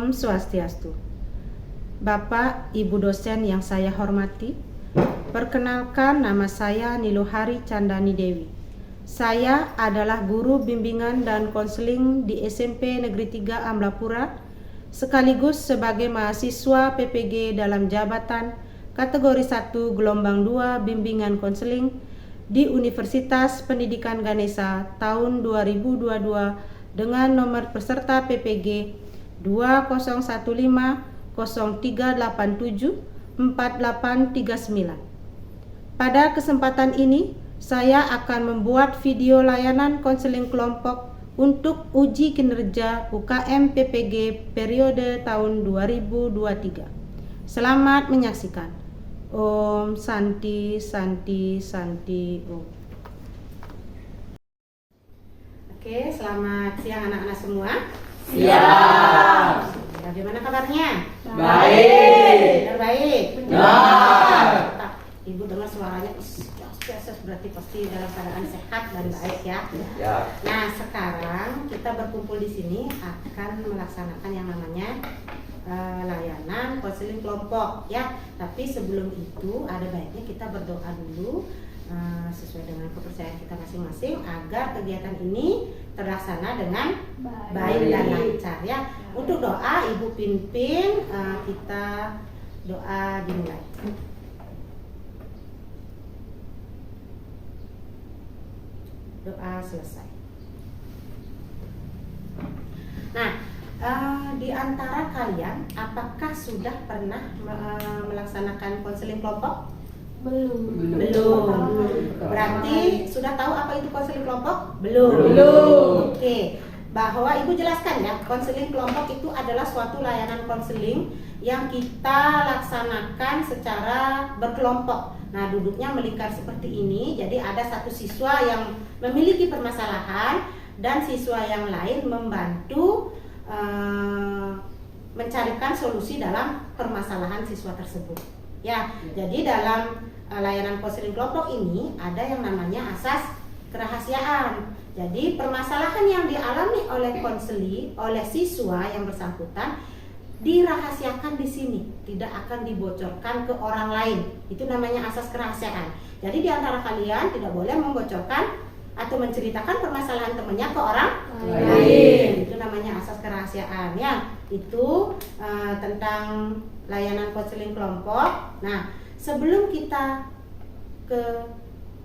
Om Swastiastu. Bapak, Ibu dosen yang saya hormati, perkenalkan nama saya Niluhari Candani Dewi. Saya adalah guru bimbingan dan konseling di SMP Negeri 3 Amlapura, sekaligus sebagai mahasiswa PPG dalam jabatan kategori 1 gelombang 2 bimbingan konseling di Universitas Pendidikan Ganesha tahun 2022 dengan nomor peserta PPG 201503874839. Pada kesempatan ini, saya akan membuat video layanan konseling kelompok untuk uji kinerja UKM PPG periode tahun 2023. Selamat menyaksikan. Om Santi Santi Santi Om. Oke, selamat siang anak-anak semua. Siap. Bagaimana kabarnya? Baik. Baik. Benar. Ibu dengar suaranya berarti pasti dalam keadaan sehat dan baik ya. Ya. Nah, sekarang kita berkumpul di sini akan melaksanakan yang namanya layanan konseling kelompok ya. Tapi sebelum itu ada baiknya kita berdoa dulu sesuai dengan kepercayaan kita masing-masing agar kegiatan ini terlaksana dengan baik dan lancar ya. Untuk doa Ibu pimpin, kita doa dimulai. Doa selesai. Nah, di antara kalian apakah sudah pernah melaksanakan konseling kelompok? Belum. Berarti sudah tahu apa itu konseling kelompok? Belum. Oke. Bahwa Ibu jelaskan ya, konseling kelompok itu adalah suatu layanan konseling yang kita laksanakan secara berkelompok. Nah, duduknya melingkar seperti ini. Jadi ada satu siswa yang memiliki permasalahan dan siswa yang lain membantu mencarikan solusi dalam permasalahan siswa tersebut. Ya, jadi dalam layanan konseling kelompok ini ada yang namanya asas kerahasiaan. Jadi permasalahan yang dialami oleh konseli, oleh siswa yang bersangkutan dirahasiakan di sini, tidak akan dibocorkan ke orang lain. Itu namanya asas kerahasiaan. Jadi di antara kalian tidak boleh membocorkan atau menceritakan permasalahan temannya ke orang lain. Itu namanya asas kerahasiaan ya. Itu tentang layanan konseling kelompok. Nah, sebelum kita ke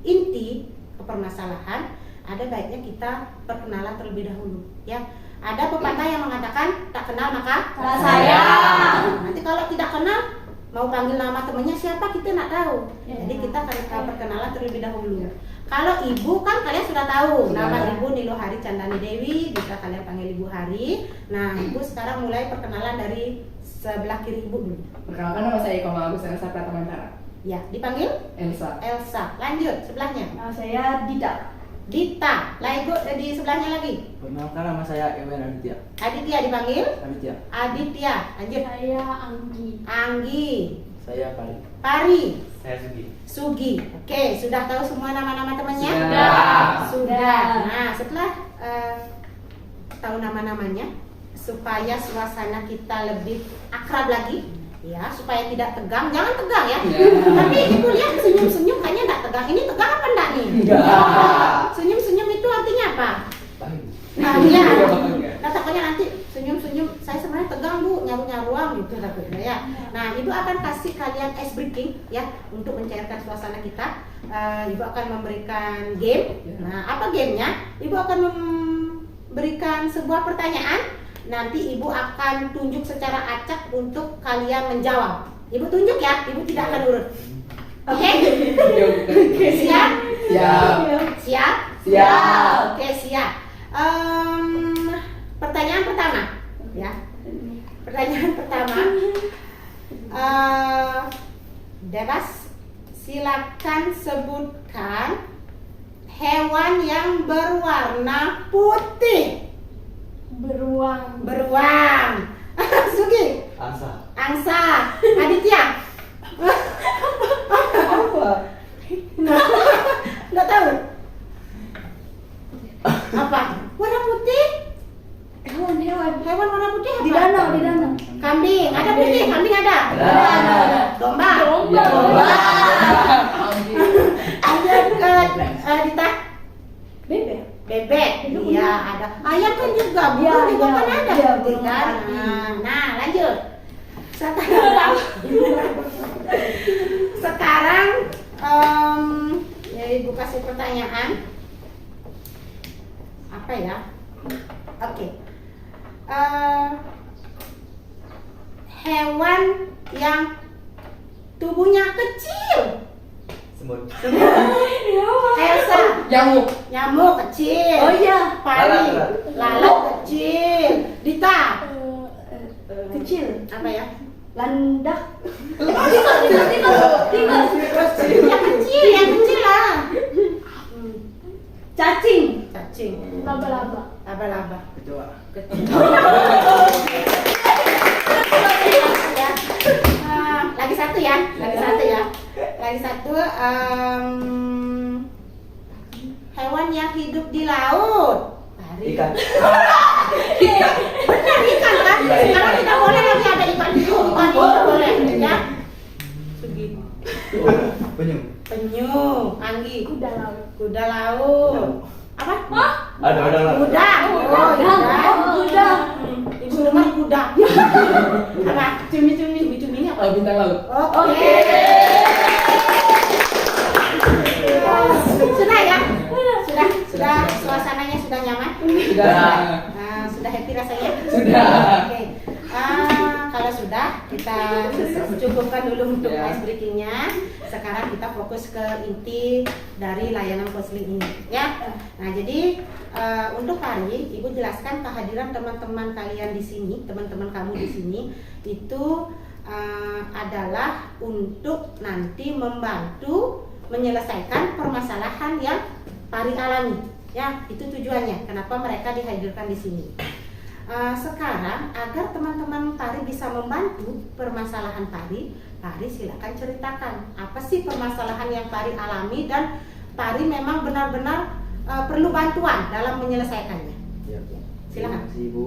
inti ke permasalahan, ada baiknya kita perkenalan terlebih dahulu ya. Ada pepatah yang mengatakan tak kenal maka Tak sayang. Nanti kalau tidak kenal mau panggil nama temannya siapa kita nggak tahu. Ya. Jadi kita akan perkenalan terlebih dahulu. Kalau Ibu kan kalian sudah tahu nama Ibu Niluhari Candani Dewi, bisa kalian panggil Ibu Hari. Nah, Ibu sekarang mulai perkenalan dari sebelah kiri Ibu dulu. Perkenalkan nama saya Iko Agus Elsa Pratamantara. Ya, dipanggil Elsa. Elsa. Lanjut sebelahnya. Nah, saya Dida. Dita. Lah Ibu di sebelahnya lagi. Perkenalkan nama saya Ewen Aditya. Aditya dipanggil Aditya. Aditya. Lanjut. Saya Anggi. Anggi. Saya Pari. Pari. Saya Sugi. Sugi. Oke, sudah tahu semua nama-nama temannya? Sudah. Sudah. Nah, setelah tahu nama-namanya, supaya suasana kita lebih akrab lagi, ya, supaya tidak tegang. Jangan tegang ya. Tapi Ibu lihat senyum-senyum kayaknya enggak tegang. Ini tegang apa enggak nih? Enggak. Senyum-senyum itu artinya apa? Pari. Nah, iya. Nah, takutnya nanti senyum-senyum, saya sebenarnya tegang Bu, nyaru-nyaruang gitu takutnya ya. Nah, Ibu akan kasih kalian ice breaking ya untuk mencairkan suasana kita. Ibu akan memberikan game. Nah, apa gamenya? Ibu akan memberikan sebuah pertanyaan. Nanti Ibu akan tunjuk secara acak untuk kalian menjawab. Ibu tunjuk ya, Ibu tidak akan urut. Oke? Siap? Siap. Siap? Siap. Oke, siap. Pertanyaan pertama, ya. Pertanyaan pertama, bebas. Silakan sebutkan hewan yang berwarna putih. Beruang. Beruang. Sugi. Angsa. Angsa. Aditya. Apa? Nggak tahu. Apa? Warna putih? Hewan. Hewan warna putih apa? Di danau. Dita? Bebek. Bebek. Iya, ada. Ayam kan juga, Iya, burung juga iya, kan ada. iya, Betul burung kan? merpati. Nah, lanjut. Sekarang, sekarang ya Ibu kasih pertanyaan. Apa ya? Oke. Hewan yang tubuhnya kecil. Semut. Elsa. Nyamuk. Nyamuk kecil. Oh iya. Pari. Lalat. Lalat kecil. Dita. Kecil. Apa ya? Landak. Yang kecil lah. Cacing. Cacing. Laba-laba. Laba-laba. Kecoa. Lagi satu ya. Lagi satu. Hewan yang hidup di laut. Pari. Ikan. Benar ikan kan? Sekarang tidak boleh lagi ada ikan itu boleh ya. Sugi. Penyu. Penyu, Anggi. Kuda laut. Kuda laut. Apa? Ada lah. Kuda. Oh, kuda. Ibu dengar kuda. Apa? Cumi-cumi ini apa? Bintang laut. Oke. Sudah ya? Sudah suasananya sudah nyaman? Sudah. Sudah happy rasanya? Sudah. Oke. Kalau sudah, kita cukupkan dulu untuk ice breakingnya. Sekarang kita fokus ke inti dari layanan konseling ini, ya. Nah, jadi untuk Pari, Ibu jelaskan kehadiran teman-teman kalian di sini, teman-teman kamu di sini itu adalah untuk nanti membantu menyelesaikan permasalahan yang Pari alami, ya. Itu tujuannya. Kenapa mereka dihadirkan di sini? Sekarang agar teman-teman Pari bisa membantu permasalahan Pari silakan ceritakan apa sih permasalahan yang Pari alami dan Pari memang benar-benar perlu bantuan dalam menyelesaikannya. Ya, Silakan. terima kasih, Ibu.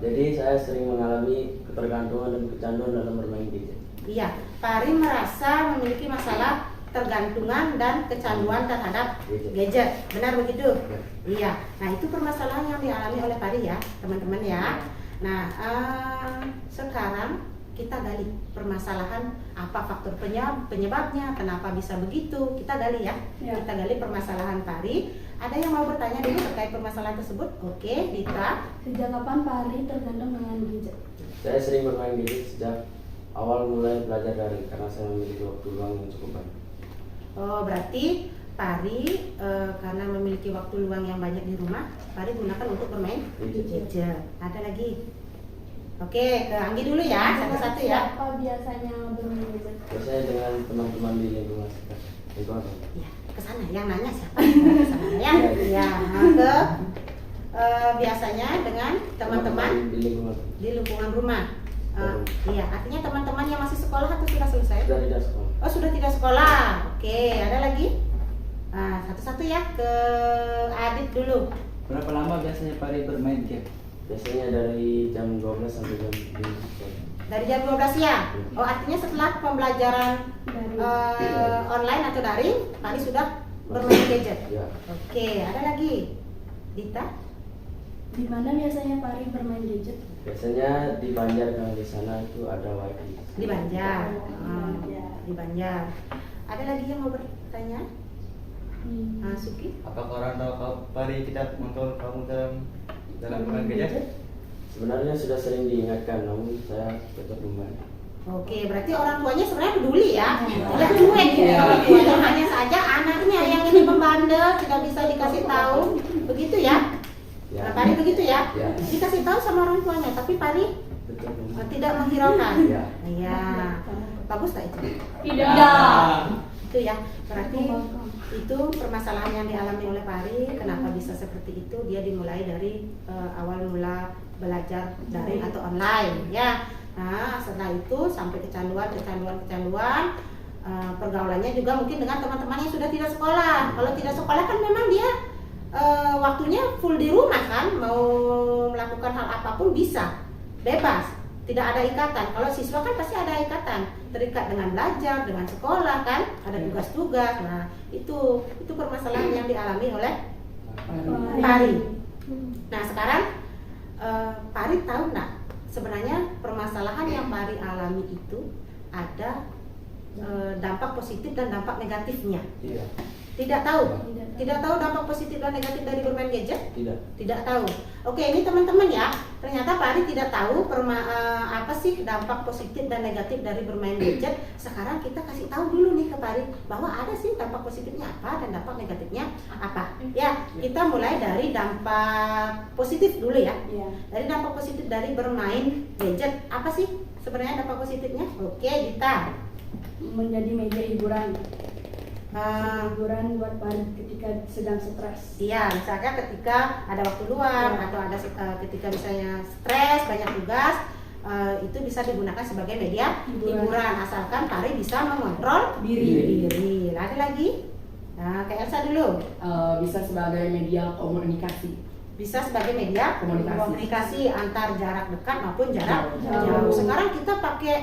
Jadi saya sering mengalami ketergantungan dan kecanduan dalam bermain gadget. Iya, Pari merasa memiliki masalah tergantungan dan kecanduan terhadap gadget. Benar begitu? Ya. Iya. Nah, itu permasalahan yang dialami oleh Pari ya, teman-teman ya. Nah, sekarang kita gali permasalahan apa faktor penyebabnya, kenapa bisa begitu. Kita gali ya. Ya. Kita gali permasalahan Pari. Ada yang mau bertanya dulu terkait permasalahan tersebut? Oke, Dita. Sejak kapan Pari tergantung dengan gadget? Saya sering bermain gadget sejak awal mulai belajar daring karena saya memiliki waktu luang yang cukup banyak. Oh, berarti Pari karena memiliki waktu luang yang banyak di rumah, Pari gunakan untuk bermain gadget. Ada lagi? Oke, ke Anggi dulu ya, satu-satu ya. Siapa biasanya bermain gadget? Biasanya dengan teman-teman di lingkungan sekitar. Iya, ke sana. Yang nanya siapa? Ke sana ya. Iya, ke biasanya dengan teman-teman di lingkungan. di lingkungan rumah. Iya, artinya teman-teman yang masih sekolah atau sudah selesai? Sudah tidak sekolah. Oh, sudah tidak sekolah. Oke, ada lagi? Satu-satu ya, ke Adit dulu. Berapa lama biasanya Pari bermain game? Biasanya dari jam 12 sampai jam 5 sore. Dari jam 12 siang. Oh, artinya setelah pembelajaran Dari online atau daring, Pari sudah bermain gadget. Ya. Oke, ada lagi? Dita? di mana biasanya Pari bermain gadget? Biasanya di Banjar, kalau di sana itu ada wifi. Di Banjar. Oh, Di Banjar. Ada lagi yang mau bertanya? Suki? Apakah orang tahu kau Pari tidak mengontrol kamu dalam bermain gadget? Sebenarnya sudah sering diingatkan, namun saya tetap membantu. Oke, berarti orang tuanya sebenarnya peduli ya. Tidak cuek gitu orang tuanya, hanya saja anaknya yang ini membandel, tidak bisa dikasih tahu. Begitu ya? Ya. Nah, Pari begitu ya? Ya. Dikasih tahu sama orang tuanya, tapi Pari Tetap membantu. tidak menghiraukan. Ya. Iya. Bagus tak itu? Itu ya. Berarti itu permasalahan yang dialami oleh Pari. Kenapa bisa seperti itu? Dia dimulai dari awal mula belajar daring atau online ya. Nah, setelah itu sampai kecanduan, pergaulannya juga mungkin dengan teman-teman yang sudah tidak sekolah. Kalau tidak sekolah kan memang dia waktunya full di rumah kan, mau melakukan hal apapun bisa, bebas. tidak ada ikatan. Kalau siswa kan pasti ada ikatan, terikat dengan belajar, dengan sekolah kan, ada tugas-tugas. Nah, itu permasalahan yang dialami oleh Pari. Nah, sekarang Pari tahu nggak sebenarnya permasalahan yang Pari alami itu ada dampak positif dan dampak negatifnya? Tidak tahu. Tidak tahu dampak positif dan negatif dari bermain gadget? Tidak tahu. Oke, ini teman-teman ya. Ternyata Pari tidak tahu apa sih dampak positif dan negatif dari bermain gadget. Sekarang kita kasih tahu dulu nih ke Pari bahwa ada sih dampak positifnya apa dan dampak negatifnya apa. Ya, kita mulai dari dampak positif dulu ya. Dari dampak positif dari bermain gadget. Apa sih sebenarnya dampak positifnya? Oke, Dita. Menjadi media hiburan. Ah. Hiburan buat Pari ketika sedang stres. Iya, misalnya ketika ada waktu luang atau ada ketika misalnya stres, banyak tugas, itu bisa digunakan sebagai media hiburan asalkan Pari bisa mengontrol diri. Ada lagi? Nah, kayak Elsa dulu. Bisa sebagai media komunikasi. Bisa sebagai media komunikasi antar jarak dekat maupun jarak jauh. Sekarang kita pakai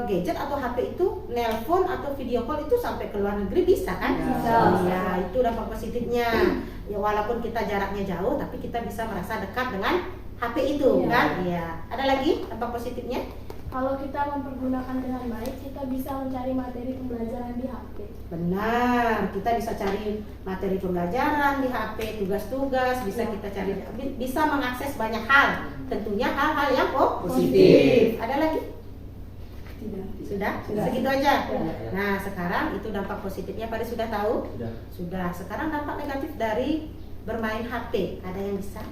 gadget atau HP itu nelpon atau video call itu sampai ke luar negeri bisa kan? Bisa. Ya, itu dampak positifnya. Ya, walaupun kita jaraknya jauh tapi kita bisa merasa dekat dengan HP itu kan? Ya. Ada lagi dampak positifnya? Kalau kita mempergunakan dengan baik, kita bisa mencari materi pembelajaran di HP. Benar, kita bisa cari materi pembelajaran di HP, tugas-tugas, bisa kita cari, bisa mengakses banyak hal. Tentunya hal-hal yang positif. Ada lagi? Tidak. Sudah? Segitu aja. Nah, sekarang itu dampak positifnya Pari sudah tahu? Sudah. Sekarang dampak negatif dari bermain HP. Ada yang bisa?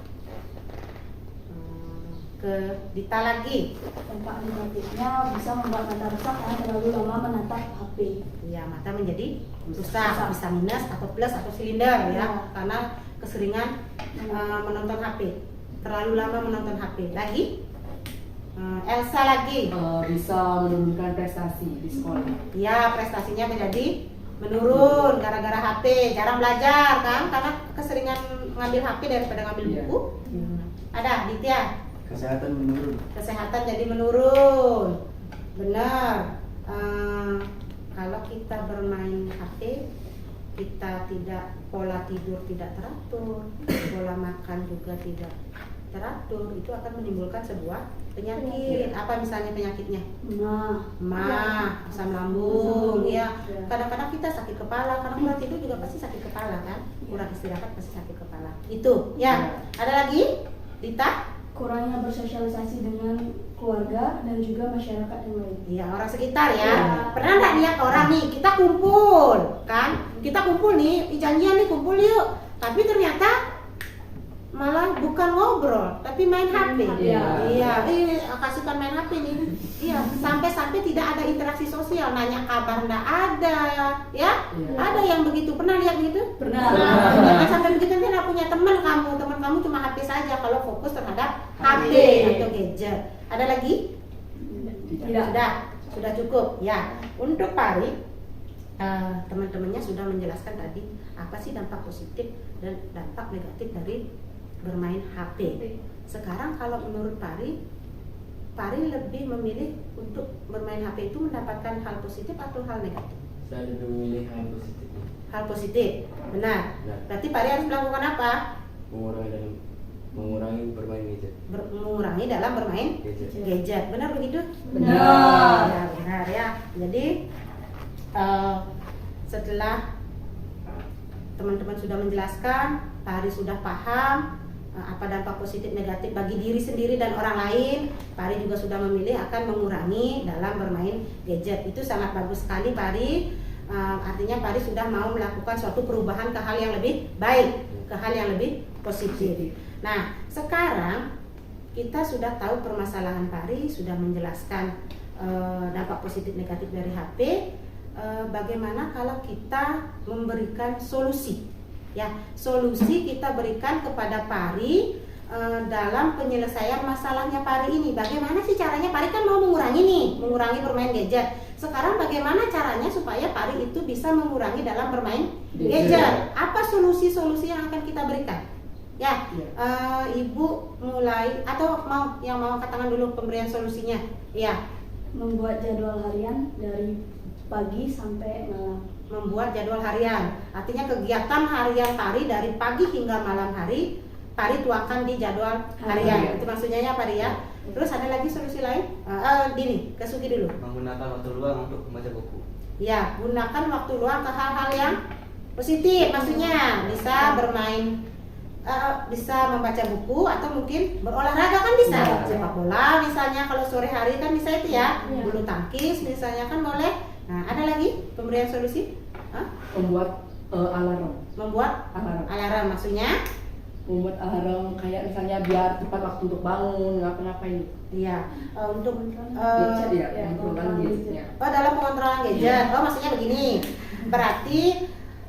Ke Dita lagi. Dampak negatifnya bisa membuat mata rusak karena terlalu lama menatap HP. Ya, mata menjadi rusak, bisa minus atau plus atau silinder ya, karena keseringan menonton HP. Terlalu lama menonton HP. Lagi? Elsa lagi. Bisa menurunkan prestasi di sekolah. Ya, prestasinya menjadi menurun gara-gara HP, jarang belajar kan, karena keseringan ngambil HP daripada ngambil buku. Ada, Ditya? Kesehatan menurun. Kesehatan jadi menurun. Benar. Kalau kita bermain HP, kita tidak, pola tidur tidak teratur, pola makan juga tidak teratur, itu akan menimbulkan sebuah penyakit. Apa misalnya penyakitnya? Mah, asam lambung, ya. Kadang-kadang kita sakit kepala, karena pola tidur juga pasti sakit kepala kan? Kurang istirahat pasti sakit kepala. Itu, ya. Ada lagi? Dita? Kurangnya bersosialisasi dengan keluarga dan juga masyarakat yang lain. Iya, orang sekitar ya. Pernah nggak lihat orang nih, kita kumpul kan? Kita kumpul nih, janjian nih kumpul yuk. Tapi ternyata malah bukan ngobrol, tapi main HP. Iya, kasihkan main HP nih. Iya, sampai tidak ada interaksi sosial, nanya kabar nggak ada, ya? Ada yang begitu, pernah lihat begitu? Pernah. Jangan sampai begitu, kan nggak punya teman kamu cuma HP saja kalau fokus terhadap HP atau gadget. Ada lagi? Tidak. Sudah cukup. Ya, untuk Pari, teman-temannya sudah menjelaskan tadi apa sih dampak positif dan dampak negatif dari bermain HP. Sekarang kalau menurut Pari lebih memilih untuk bermain HP itu mendapatkan hal positif atau hal negatif? Saya lebih memilih hal positif. Hal positif, benar. Berarti Pari harus melakukan apa? Mengurangi bermain gadget. Mengurangi dalam bermain gadget. Benar begitu? Benar. Ya, benar ya. Jadi setelah teman-teman sudah menjelaskan, Pari sudah paham apa dampak positif negatif bagi diri sendiri dan orang lain. Pari juga sudah memilih akan mengurangi dalam bermain gadget. Itu sangat bagus sekali Pari. Artinya Pari sudah mau melakukan suatu perubahan ke hal yang lebih baik, ke hal yang lebih positif. Nah, sekarang kita sudah tahu permasalahan Pari, sudah menjelaskan dampak positif negatif dari HP. Bagaimana kalau kita memberikan solusi? Ya, solusi kita berikan kepada Pari dalam penyelesaian masalahnya Pari ini. Bagaimana sih caranya? Pari kan mau mengurangi bermain gadget. Sekarang bagaimana caranya supaya Pari itu bisa mengurangi dalam bermain gadget? Apa solusi-solusi yang akan kita berikan? Ya, Iya. Ibu mulai atau yang mau angkat tangan dulu pemberian solusinya. Ya, Membuat jadwal harian dari pagi sampai malam. membuat jadwal harian. Artinya kegiatan harian Pari dari pagi hingga malam hari, Pari tuangkan di jadwal harian. Harian. Itu maksudnya ya Pari ya. Terus ada lagi solusi lain? Dini, ke Sugi dulu. Menggunakan waktu luang untuk membaca buku. Ya, gunakan waktu luang ke hal-hal yang positif. Maksudnya bisa bermain, bisa membaca buku atau mungkin berolahraga kan bisa. Ya. Sepak bola misalnya kalau sore hari kan bisa itu ya. Ya. Bulu tangkis misalnya kan boleh. Nah, ada lagi pemberian solusi? Hah? Membuat alarm. Membuat Alarm. alarm maksudnya? Membuat alarm kayak misalnya biar tepat waktu untuk bangun, ngapa-ngapain. Iya, untuk Gadget ya, ya, pengontrolan gadgetnya. dalam pengontrolan gadget. Oh, maksudnya begini. Berarti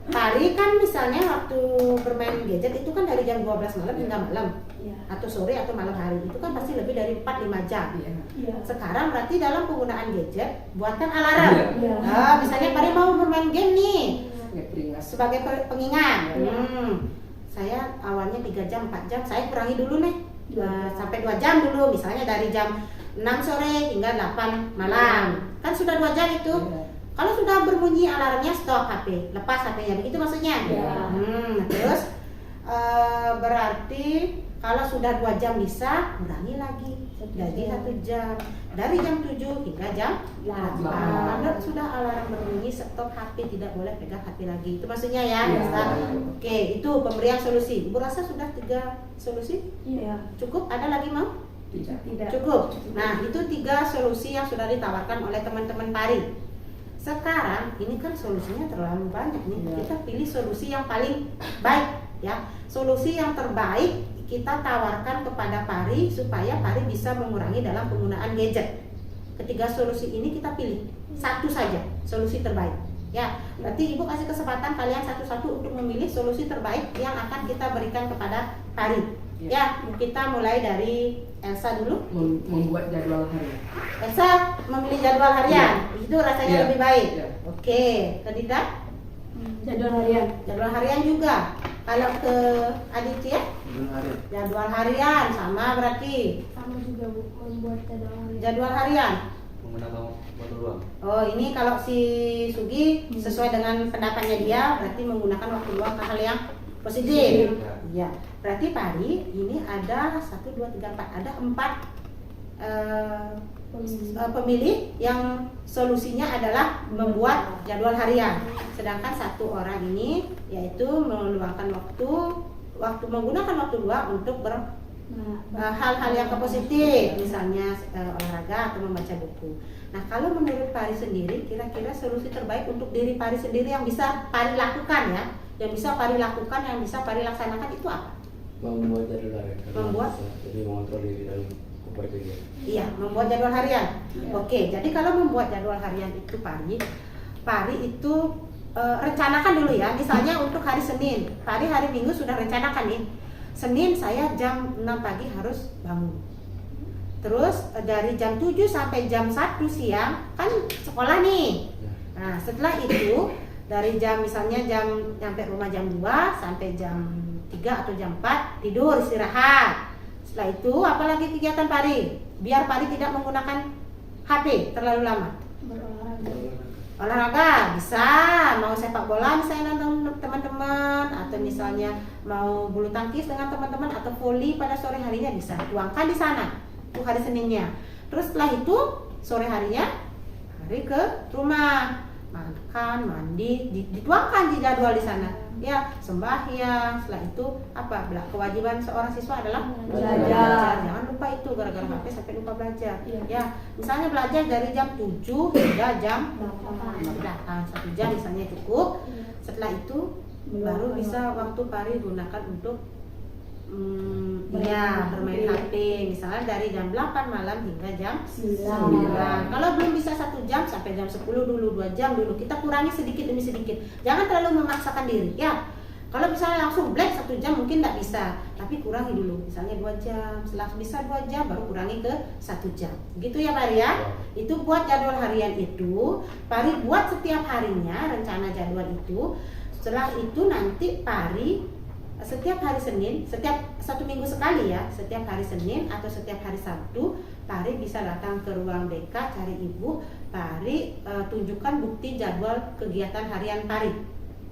Pari kan misalnya waktu bermain gadget itu kan dari jam 12 malam hingga malam Ya. atau sore atau malam hari itu kan pasti lebih dari 4-5 jam. Iya. Iya. Sekarang berarti dalam penggunaan gadget buatkan alarm. Iya. Misalnya Pari mau bermain game nih Kayak peringat. sebagai pengingat. Iya. Saya awalnya 3 jam, 4 jam, saya kurangi dulu nih. 2 jam. Sampai 2 jam dulu, misalnya dari jam 6 sore hingga 8 malam. Kan sudah 2 jam itu. Iya. Kalau sudah berbunyi alarmnya stop HP, lepas HP-nya, begitu maksudnya? Ya. Terus berarti kalau sudah 2 jam bisa, kurangi lagi. 1 Jadi jam. 1 jam. Dari jam 7 hingga jam 8. Kalau sudah alarm berbunyi, stop HP, tidak boleh pegang HP lagi. Itu maksudnya ya, Iya. bisa. Oke, itu pemberian solusi. Ibu rasa sudah 3 solusi? Iya. Cukup? Ada lagi mau? Tidak. Tidak. Cukup. Nah, itu 3 solusi yang sudah ditawarkan oleh teman-teman Pari. Sekarang ini kan solusinya terlalu banyak nih. Iya. Kita pilih solusi yang paling baik ya. Solusi yang terbaik kita tawarkan kepada Pari supaya Pari bisa mengurangi dalam penggunaan gadget. Ketiga solusi ini kita pilih satu saja solusi terbaik. Ya, berarti Ibu kasih kesempatan kalian satu-satu untuk memilih solusi terbaik yang akan kita berikan kepada Pari. Ya, kita mulai dari Elsa dulu. Membuat jadwal harian. Elsa memilih jadwal harian, itu rasanya Iya. lebih baik. Iya. Oke, Kedita Jadwal harian. jadwal harian juga. Kalau ke Aditya Belum hari. jadwal harian sama berarti Sama juga Bu, membuat jadwal harian. jadwal harian. Menggunakan waktu luang. Oh, ini kalau si Sugi sesuai dengan pendapatnya dia berarti menggunakan waktu luang ke hal yang positif. Ya. Iya, berarti Pari ini ada 1, 2, 3, 4, ada 4 pemilih yang solusinya adalah membuat jadwal harian. Sedangkan 1 orang ini yaitu meluangkan waktu menggunakan waktu luang untuk hal-hal yang positif, misalnya olahraga atau membaca buku. Nah, kalau menurut Pari sendiri, kira-kira solusi terbaik untuk diri Pari sendiri yang bisa Pari lakukan ya, yang bisa Pari lakukan, yang bisa Pari laksanakan itu apa? Membuat jadwal harian karena Membuat? bisa lebih mengontrol diri dalam kepergian. Iya, membuat jadwal harian. Oke, jadi kalau membuat jadwal harian itu Pari itu rencanakan dulu ya. Misalnya untuk hari Senin, Pari hari Minggu sudah rencanakan nih. Senin saya jam 6 pagi harus bangun. Terus dari jam 7 sampai jam 1 siang kan sekolah nih. Nah, setelah itu dari jam misalnya nyampe rumah jam 2 sampai jam 3 atau jam 4 tidur istirahat. Setelah itu apalagi kegiatan Pari? Biar Pari tidak menggunakan HP terlalu lama. Berolahraga. Olahraga bisa, mau sepak bola misalnya nonton teman-teman, atau misalnya mau bulu tangkis dengan teman-teman, atau voli pada sore harinya bisa. Tuangkan di sana untuk hari Seninnya. Terus setelah itu sore harinya hari ke rumah, makan, mandi, dituangkan di jadwal di sana. Ya, sembahyang. Setelah itu apa? Kewajiban seorang siswa adalah Belajar. Jangan lupa itu gara-gara HP sampai lupa belajar. Iya. Ya, misalnya belajar dari jam 7 hingga jam 8. 1 jam misalnya cukup. Iya. Setelah itu baru bisa waktu Pari gunakan untuk bermain HP, misalnya dari jam 8 malam hingga jam 9. Kalau belum bisa 1 jam sampai jam 10 dulu, 2 jam dulu. Kita kurangi sedikit demi sedikit. Jangan terlalu memaksakan diri. Ya, kalau misalnya langsung black 1 jam mungkin tidak bisa, tapi kurangi dulu. Misalnya 2 jam, setelah bisa 2 jam baru kurangi ke 1 jam. Gitu ya Pari ya. Itu buat jadwal harian itu, Pari buat setiap harinya rencana jadwal itu. Setelah itu nanti Pari setiap hari Senin, setiap 1 minggu sekali ya, setiap hari Senin atau setiap hari Sabtu, Pari bisa datang ke ruang BK cari ibu. Pari tunjukkan bukti jadwal kegiatan harian Pari.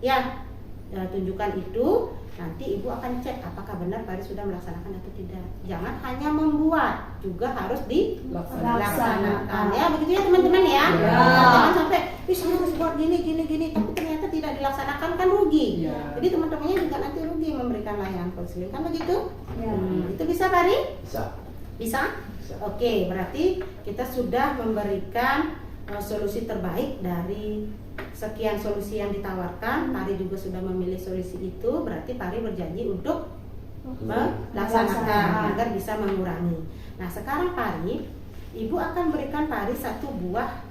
Ya, tunjukkan itu. Nanti ibu akan cek apakah benar Pari sudah melaksanakan atau tidak. Jangan hanya membuat, juga harus dilaksanakan. Ya, begitu ya teman-teman ya. Jangan sampai, saya harus buat gini, tapi ternyata tidak dilaksanakan, kan rugi. Jadi teman-temannya juga nanti rugi memberikan layanan konseling, kan begitu? Itu bisa Pari? Bisa. Bisa? Oke, berarti kita sudah memberikan solusi terbaik dari sekian solusi yang ditawarkan. Pari juga sudah memilih solusi itu, berarti Pari berjanji untuk melaksanakan agar bisa mengurangi. Nah, sekarang Pari, Ibu akan berikan Pari satu buah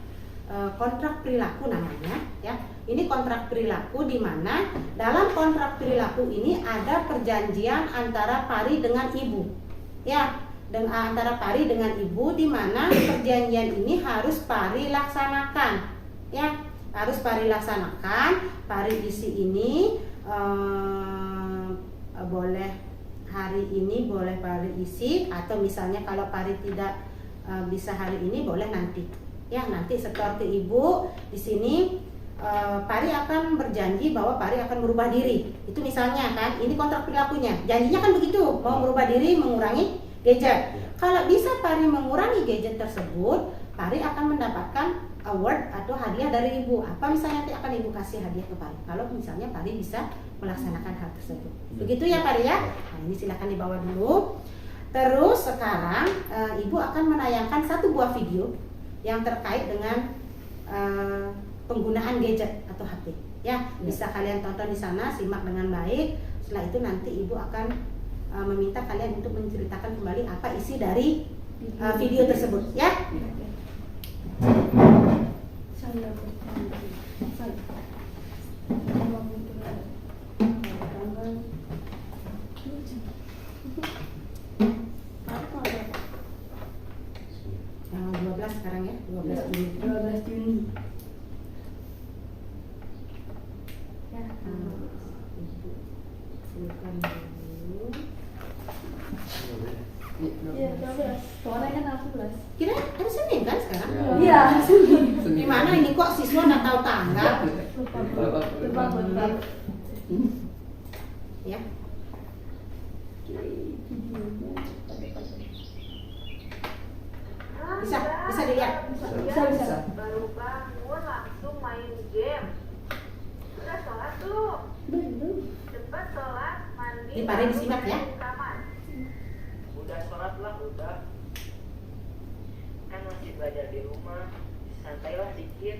kontrak perilaku namanya, ya. Ini kontrak perilaku di mana dalam kontrak perilaku ini ada perjanjian antara Pari dengan Ibu, ya. Antara Pari dengan Ibu, di mana perjanjian ini harus Pari laksanakan, ya. Harus Pari laksanakan. Pari isi ini boleh hari ini, boleh Pari isi, atau misalnya kalau Pari tidak bisa hari ini, boleh nanti, ya. Nanti setor ke Ibu. Di sini Pari akan berjanji bahwa Pari akan merubah diri. Itu misalnya kan, ini kontrak perilakunya. Janjinya kan begitu, mau merubah diri, mengurangi gadget. Kalau bisa Pari mengurangi gadget tersebut, Pari akan mendapatkan award atau hadiah dari Ibu. Apa misalnya nanti akan Ibu kasih hadiah ke Pari kalau misalnya Pari bisa melaksanakan hal tersebut. Begitu ya Pari ya. Nah, ini silakan dibawa dulu. Terus sekarang Ibu akan menayangkan satu buah video yang terkait dengan penggunaan gadget atau HP. Ya, bisa kalian tonton di sana, simak dengan baik. Setelah itu nanti Ibu akan meminta kalian untuk menceritakan kembali apa isi dari video tersebut, ya. Tanggal 12 sekarang ya, 12 Juni. 12 Juni. Ya, Ibu silakan dulu. Iya, 12. Soalnya kan 11. Kira hari Senin kan sekarang? Iya, Gimana ini kok siswa nggak tahu tanggal? lupa. Ya. Bisa dilihat. Bisa. Baru bangun langsung main game. Udah sholat belum? Belum. Cepat sholat, mandi. Di Pari disimak ya. Di kamar. Udah sholat lah, udah. Kan masih belajar di rumah, santailah dikit.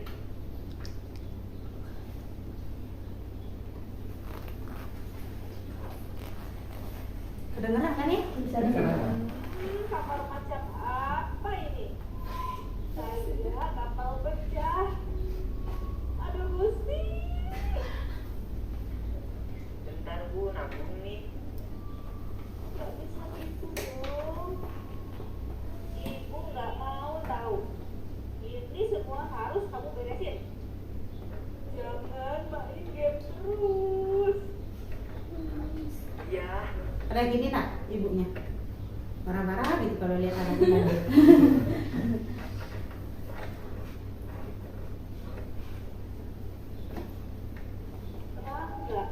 Kedengeran kan ya? Bisa dengar. Kamar macam apa ini? Saya kapal pecah. Aduh Gusti. Bentar Bu, nabung nih. Gak bisa gitu dong. Ibu gak mau tahu. Ini semua harus kamu beresin. Jangan main game terus. Iya. Ada gini nak ibunya. Marah-marah gitu kalau lihat anaknya. Rangga.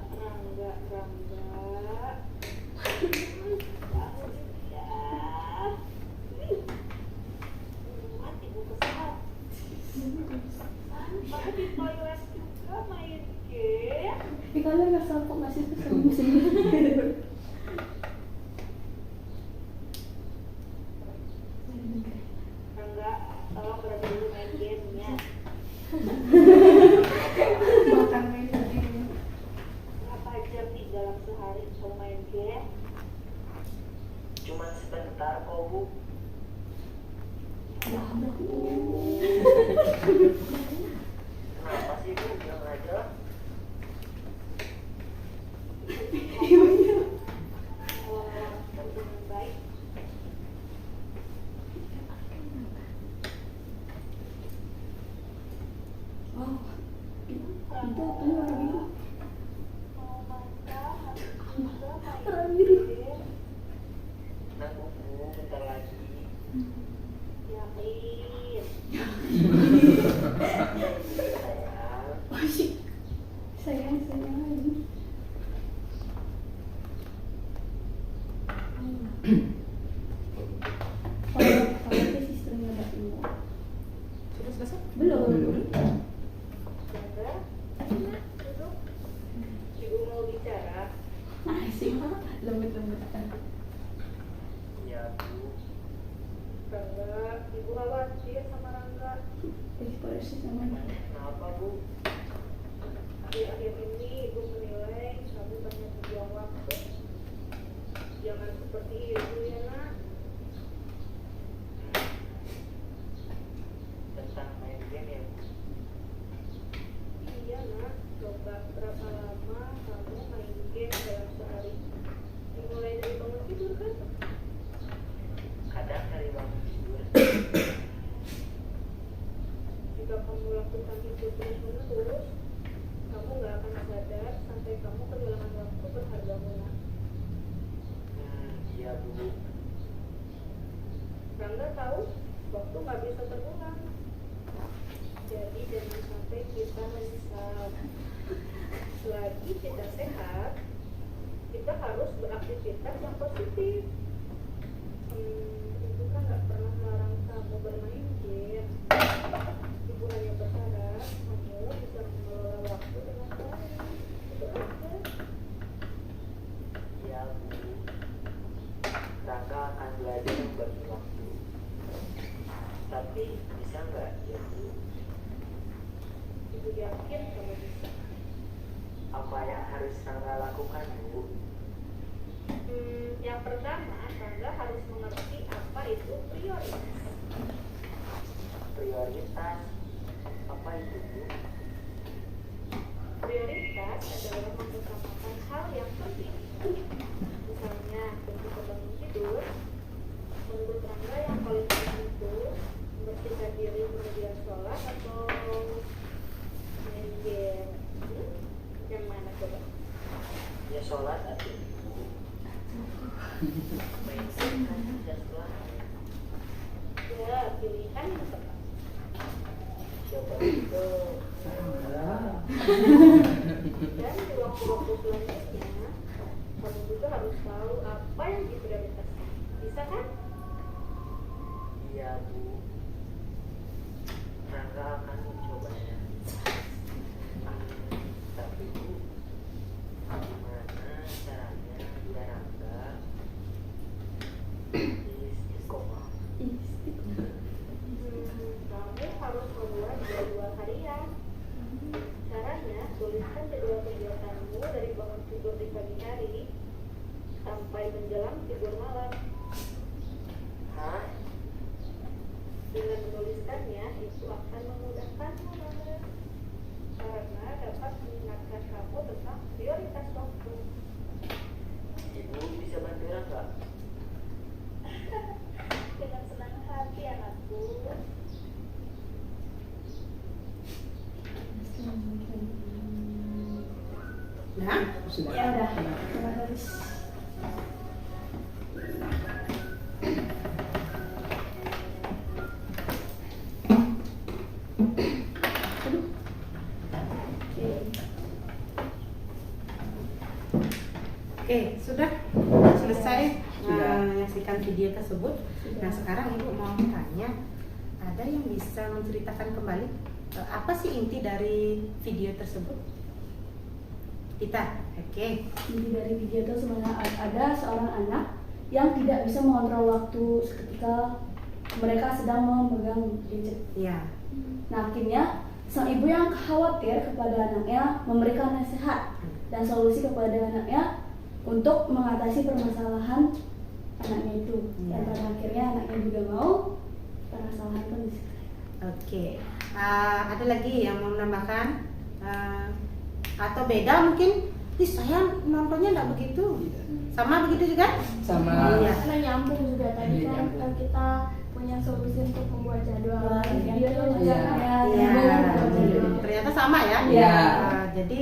Bangun ya. Mati ibu kesal. Sampai di toilet juga main game. Tapi kalian nggak sanggup masih sendiri. Rangga, tolong berhenti dulu main gamenya. Makan main sendiri. Berapa jam nih dalam sehari kamu main game? Cuman sebentar kok Bu. Kenapa sih Bu? Bilang aja. Dengan baik. Wow. Itu warna biru. Mau makan harus juga Kalau sistemnya ada ilmu. Sudah selesai? Belum. Bangga, duduk. Ibu mau bicara. Nah, sih mah lembut-lembut. Iya Bu. Bangga, ibu khawatir sama Rangga. Ekspresi sama Kenapa Bu? Akhir-akhir ini ibu menilai kamu banyak membuang waktu. Jangan seperti itu ya nak. Tentang main game ya Bu. Iya nak, coba berapa lama kamu main game dalam sehari? Dimulai dari bangun tidur kan? Kadang dari bangun tidur. Jika kamu lakukan itu terus-menerus, kamu gak akan sadar sampai kamu kehilangan waktu berhargamu nak. Iya Bu. Rangga tahu waktu gak bisa terulang. Jadi jangan sampai kita menyesal. Selagi kita sehat, kita harus beraktivitas yang positif. Ibu kan gak pernah melarang kamu bermain game. Ibu hanya berharap kamu bisa mengelola waktu dengan baik. Itu aja. Iya Bu. Rangga akan belajar membagi waktu. Tapi bisa nggak ya Bu? Ibu yakin kamu bisa. Apa yang harus Rangga lakukan Bu? Yang pertama, Rangga harus mengerti apa itu prioritas. Prioritas apa itu Bu? Prioritas adalah mengutamakan hal yang penting. Misalnya, ketika bangun tidur, menurut Rangga yang paling penting itu membersihkan diri kemudian sholat atau main game. Yang mana coba? Ya sholat atau main game kan sudah setelah. Ya, pilihan yang tepat. Coba itu. Dan di waktu-waktu selanjutnya, kamu juga harus tahu apa yang diprioritaskan. Bisa kan? Iya Bu. Rangga akan mencobanya. Tapi Bu, gimana caranya biar Rangga istiqomah? Kamu harus membuat jadwal harian. Caranya, tuliskan jadwal kegiatanmu dari bangun tidur di pagi hari sampai menjelang tidur malam. Hah? Dengan menuliskannya, itu akan memudahkanmu banget. Karena dapat mengingatkan kamu tentang prioritas waktu. Ibu bisa bantu Rangga? Dengan senang hati, anakku. Nah, Sudah. Ya udah. Terima kasih. oke, sudah selesai menyaksikan video tersebut. Nah, sekarang Ibu mau tanya, ada yang bisa menceritakan kembali apa sih inti dari video tersebut? Kita, oke. Inti dari video itu sebenarnya ada seorang anak yang tidak bisa mengontrol waktu ketika mereka sedang memegang gadget. Ya, Nah, akhirnya sang ibu yang khawatir kepada anaknya memberikan nasihat dan solusi kepada anaknya untuk mengatasi permasalahan anaknya itu. Dan pada akhirnya anaknya juga mau permasalahan pun diselesaikan. oke. Ada lagi yang mau menambahkan atau beda mungkin? Ih, saya nontonnya nggak begitu. Sama begitu juga? Sama. Iya. Karena nyambung juga tadi Iya, kan nyambung. kita punya solusi untuk membuat jadwal video itu Iya. juga ya Iya, nyambung membuat jadwal. ternyata sama ya. Iya. Jadi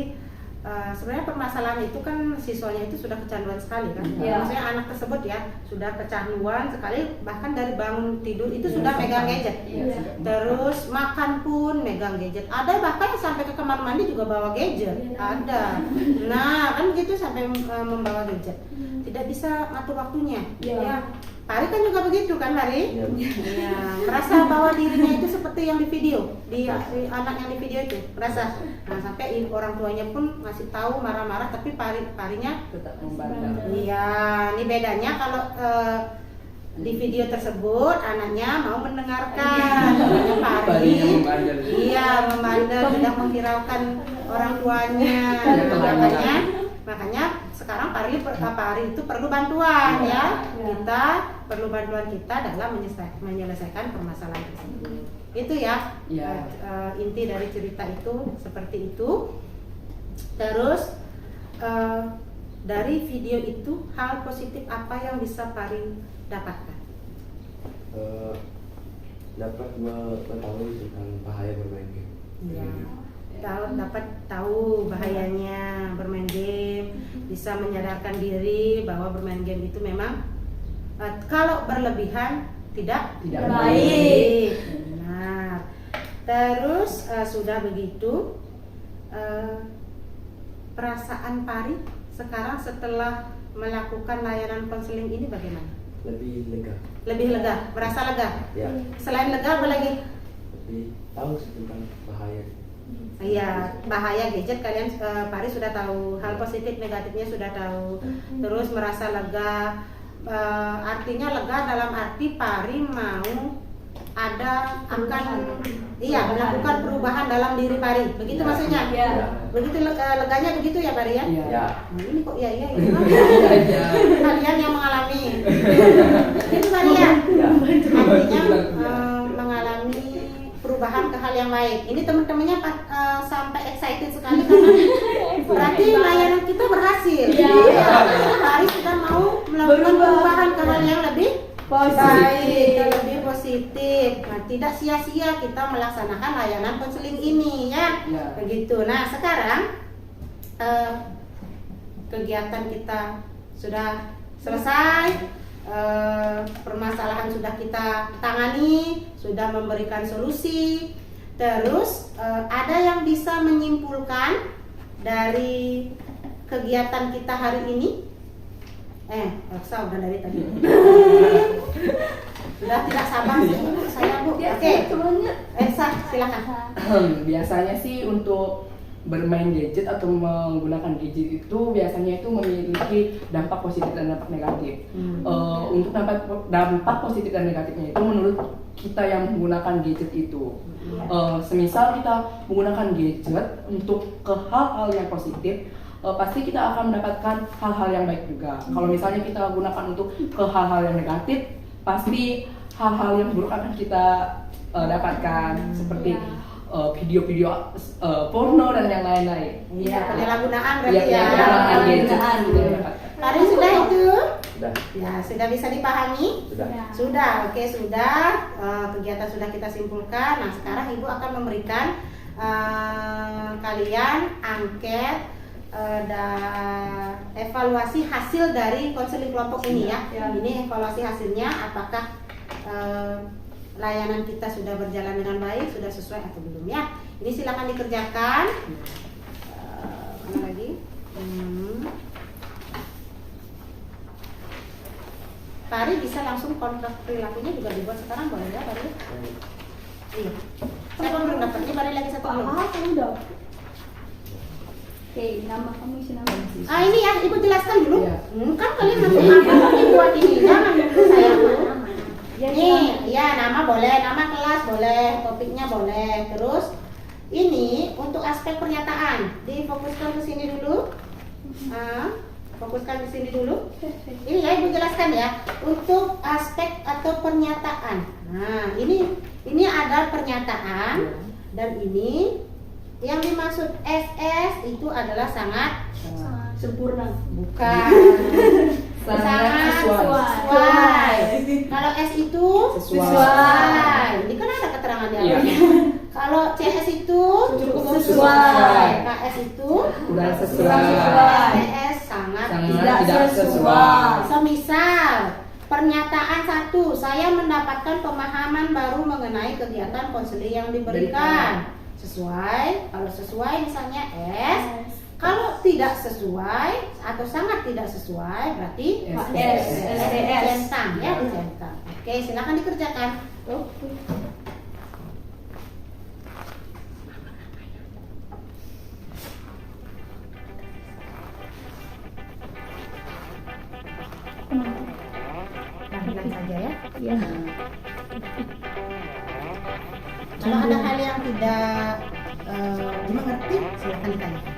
sebenarnya permasalahan itu kan siswanya itu sudah kecanduan sekali kan. Iya. Maksudnya anak tersebut ya sudah kecanduan sekali, bahkan dari bangun tidur itu sudah megang gadget. Iya. Terus makan pun megang gadget. Ada bahkan sampai ke kamar mandi juga bawa gadget. Ada. Nah, kan gitu sampai membawa gadget. Tidak bisa ngatur waktunya. Iya. Ya. Pari kan juga begitu kan, Pari? Iya. Iya, merasa bahwa dirinya itu seperti yang di video, di anak yang di video itu, merasa. Nah, sampai orang tuanya pun ngasih tahu marah-marah, tapi parinya Tetap membandel. iya, ini bedanya kalau di video tersebut anaknya mau mendengarkan, namanya Pari. Parinya membandel. Iya, membandel, sedang menghiraukan orang tuanya. Makanya sekarang Pari itu perlu bantuan ya. Kita perlu bantuan kita dalam menyelesaikan permasalahan tersebut. Itu ya, Ya. inti dari cerita itu seperti itu. Terus dari video itu hal positif apa yang bisa Pari dapatkan? Dapat mengetahui tentang bahaya bermain game. Ya, dapat tahu bahayanya bermain game, bisa menyadarkan diri bahwa bermain game itu memang kalau berlebihan tidak Tidak baik. Benar. Terus sudah begitu, perasaan Pari sekarang setelah melakukan layanan konseling ini bagaimana? Lebih lega. Lebih lega, merasa lega. Ya, Selain lega apa lagi? lebih tahu sih tentang bahaya. Iya, bahaya gadget kalian Pari sudah tahu, hal positif negatifnya sudah tahu. Terus merasa lega, artinya lega dalam arti Pari mau ada akan melakukan perubahan dalam diri Pari. Begitu Ya. maksudnya? Iya. Begitu leganya begitu ya Pari ya? Iya. Ya, Nah, ini kok ya Iya. kalian yang mengalami. Itu Pari ya? ya. Artinya mengalami perubahan ke hal yang baik. Ini teman-temannya sampai excited sekali karena berarti layanan kita berhasil. Iya. Pari sudah mau melakukan perubahan ke hal yang lebih baik, yang lebih positif. Nah, tidak sia-sia kita melaksanakan layanan konseling ini ya. Ya. Begitu. Nah, sekarang kegiatan kita sudah selesai. Permasalahan sudah kita tangani, sudah memberikan solusi. Terus ada yang bisa menyimpulkan dari kegiatan kita hari ini? Elsa udah dari tadi. Sudah tidak sabar sih saya Bu. Oke, Elsa silakan. Biasanya sih untuk bermain gadget atau menggunakan gadget itu biasanya itu memiliki dampak positif dan dampak negatif. Untuk dampak positif dan negatifnya itu menurut kita yang menggunakan gadget itu, semisal kita menggunakan gadget untuk ke hal-hal yang positif, pasti kita akan mendapatkan hal-hal yang baik juga. Kalau misalnya kita gunakan untuk ke hal-hal yang negatif, pasti hal-hal yang buruk akan kita dapatkan, seperti video-video porno dan yang lain-lain. Iya, penyalahgunaan Iya, berarti ya. penyalahgunaan gadget. Hari sudah itu? Sudah. Ya, sudah bisa dipahami? Sudah. Sudah, oke sudah. Kegiatan sudah kita simpulkan. Nah, sekarang Ibu akan memberikan kalian angket dan evaluasi hasil dari konseling kelompok ini ya. Ini evaluasi hasilnya, apakah layanan kita sudah berjalan dengan baik, sudah sesuai atau belum ya. Ini silakan dikerjakan. Mana lagi? Pari bisa langsung kontrak perilakunya juga dibuat sekarang boleh ya Pari? Iya. Saya belum dapat. Ini Pari lagi satu belum. Kamu udah. Oke, nama kamu isi nama. Ini ya, Ibu jelaskan dulu. Iya. Kan kalian nanti apa buat ini? Jangan dulu saya. Nih, ya nama boleh, nama kelas boleh, topiknya boleh. Terus ini untuk aspek pernyataan, difokuskan ke sini dulu. Fokuskan di sini dulu. Ini ya Ibu jelaskan ya. Untuk aspek atau pernyataan. Nah, ini ada pernyataan dan ini yang dimaksud SS itu adalah sangat Sempurna. bukan. Sangat sesuai. Kalau S itu Sesuai. Ini kan ada keterangan di Iya. atasnya. Kalau CS itu cukup Sesuai. KS itu Sudah sesuai. TS sangat Tidak sesuai. Semisal pernyataan 1, saya mendapatkan pemahaman baru mengenai kegiatan konseling yang diberikan. Sesuai, kalau sesuai misalnya S. Kalau tidak sesuai atau sangat tidak sesuai berarti S. Centang ya, dicentang. Oke, silakan dikerjakan. Pelan-pelan saja ya. Ya. Kalau ada hal yang tidak dimengerti, silakan ditanyakan.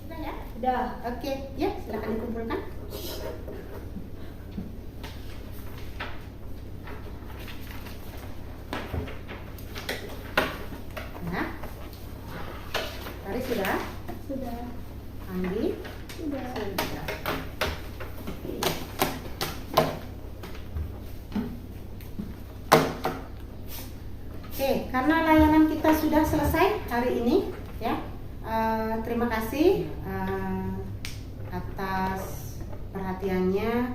Sudah ya? Sudah. Oke, ya silakan dikumpulkan. Nah, Tari sudah, Sudah. Andi Sudah. sudah. Oke, karena layanan kita sudah selesai hari ini, ya. Terima kasih atas perhatiannya.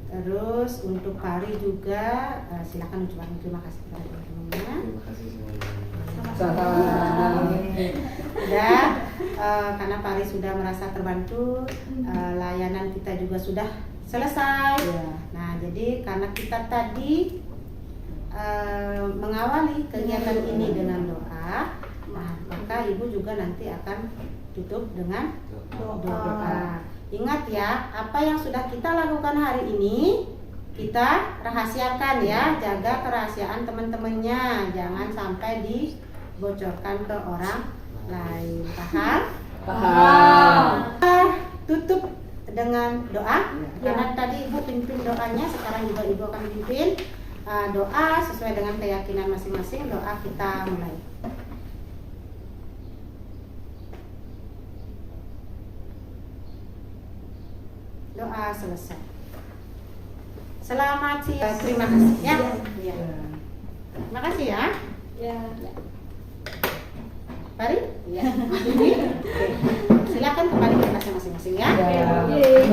Terus untuk Pari juga silakan ucapkan terima kasih kepada teman-temannya. Terima kasih semuanya. Sudah, karena Pari sudah merasa terbantu, layanan kita juga sudah selesai. Nah, jadi karena kita tadi mengawali kegiatan ini dengan doa, nah, maka Ibu juga nanti akan tutup dengan doa. Ingat ya, apa yang sudah kita lakukan hari ini kita rahasiakan ya, jaga kerahasiaan teman-temannya, jangan sampai dibocorkan ke orang lain. Paham? Paham. Tutup dengan doa. Karena tadi Ibu pimpin doanya, sekarang juga Ibu akan pimpin doa sesuai dengan keyakinan masing-masing. Doa kita mulai. Doa selesai. Selamat siang. Terima kasih ya. Ya. Terima kasih ya. Ya. Pari? Ya. Silakan kembali ke kelasnya masing-masing ya. Ya. Yeay.